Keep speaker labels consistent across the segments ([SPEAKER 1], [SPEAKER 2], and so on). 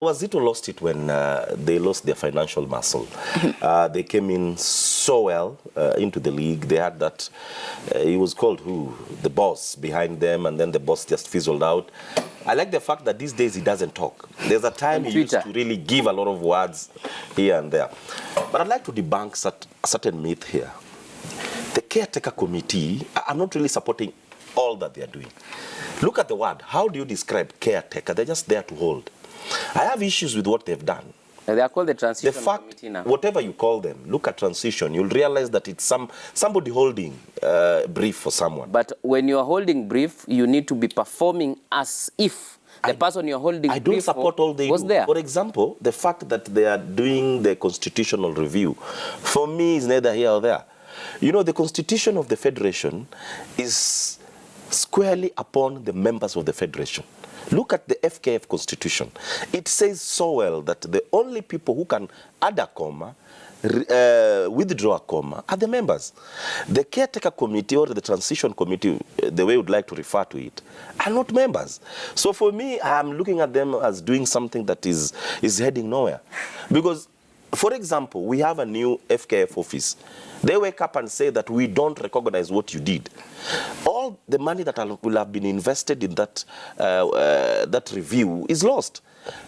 [SPEAKER 1] Wazito lost it when they lost their financial muscle. They came in so well into the league. They had that, he was called who? The boss behind them, and then the boss just fizzled out. I like the fact that these days he doesn't talk. There's a time he used to really give a lot of words here and there. But I'd like to debunk a certain myth here. The caretaker committee, I'm not really supporting all that they are doing. Look at the word. How do you describe caretaker? They're just there to hold. I have issues with what they've done.
[SPEAKER 2] They are called the transition committee now.
[SPEAKER 1] Whatever you call them, look at transition, you'll realize that it's somebody holding brief for someone.
[SPEAKER 2] But when you're holding brief, you need to be performing as if the person you're holding brief
[SPEAKER 1] I don't support all they
[SPEAKER 2] was
[SPEAKER 1] do.
[SPEAKER 2] There.
[SPEAKER 1] For example, the fact that they are doing the constitutional review, for me, is neither here or there. You know, the constitution of the federation is squarely upon the members of the federation. Look at the FKF constitution. It says so well that the only people who can add a comma, withdraw a comma, are the members. The caretaker committee or the transition committee, the way we would like to refer to it, are not members. So for me, I'm looking at them as doing something that is heading nowhere. Because, for example, we have a new FKF office. They wake up and say that we don't recognize what you did. All the money that will have been invested in that, that review is lost.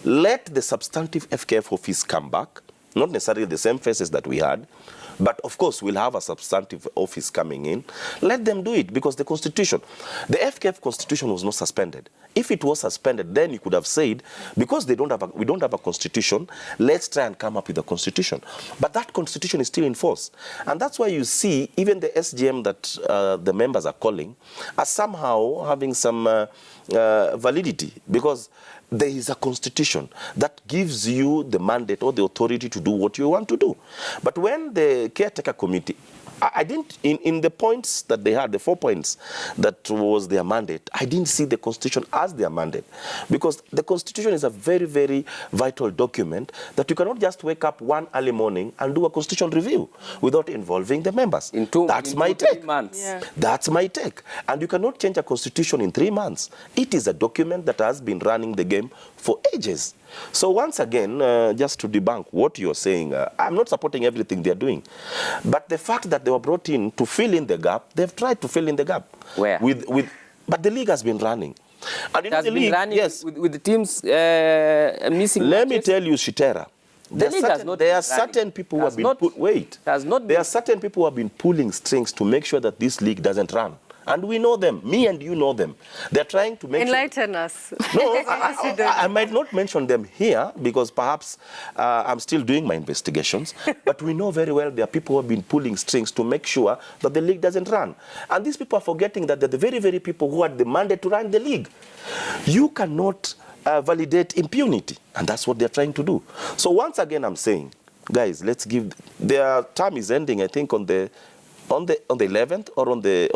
[SPEAKER 1] Let the substantive FKF office come back, not necessarily the same faces that we had, but of course we'll have a substantive office coming in. Let them do it, because the constitution, the FKF constitution was not suspended. If it was suspended, then you could have said, because we don't have a constitution, let's try and come up with a constitution. But that constitution is still in force. And that's why you see even the SGM that the members are calling are somehow having some validity, because there is a constitution that gives you the mandate or the authority to do what you want to do. But when the caretaker committee, I didn't, in the points that they had, the 4 points that was their mandate, I didn't see the constitution as their mandate. Because the constitution is a very, very vital document that you cannot just wake up one early morning and do a constitutional review without involving the members. That's my take.
[SPEAKER 2] 3 months.
[SPEAKER 3] Yeah.
[SPEAKER 1] That's my take. And you cannot change a constitution in 3 months. It is a document that has been running the game for ages. So once again, just to debunk what you're saying, I'm not supporting everything they're doing. But the fact that they were brought in to fill in the gap, they've tried to fill in the gap.
[SPEAKER 2] Where?
[SPEAKER 1] But the league has been running. And
[SPEAKER 2] it has been running, yes, with the teams missing.
[SPEAKER 1] Let me tell you, Shitera, there are certain people who have been pulling strings to make sure that this league doesn't run. And we know them. Me and you know them. They're trying to make
[SPEAKER 3] Enlighten us.
[SPEAKER 1] No, I might not mention them here because perhaps I'm still doing my investigations. But we know very well there are people who have been pulling strings to make sure that the league doesn't run. And these people are forgetting that they're the very, very people who had the mandate to run the league. You cannot validate impunity. And that's what they're trying to do. So once again, I'm saying, guys, let's give... Their term is ending, I think, on the 11th or on the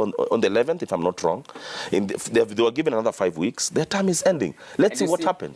[SPEAKER 1] 11th, if I'm not wrong. They were given another 5 weeks. Their term is ending. Let's see what happens.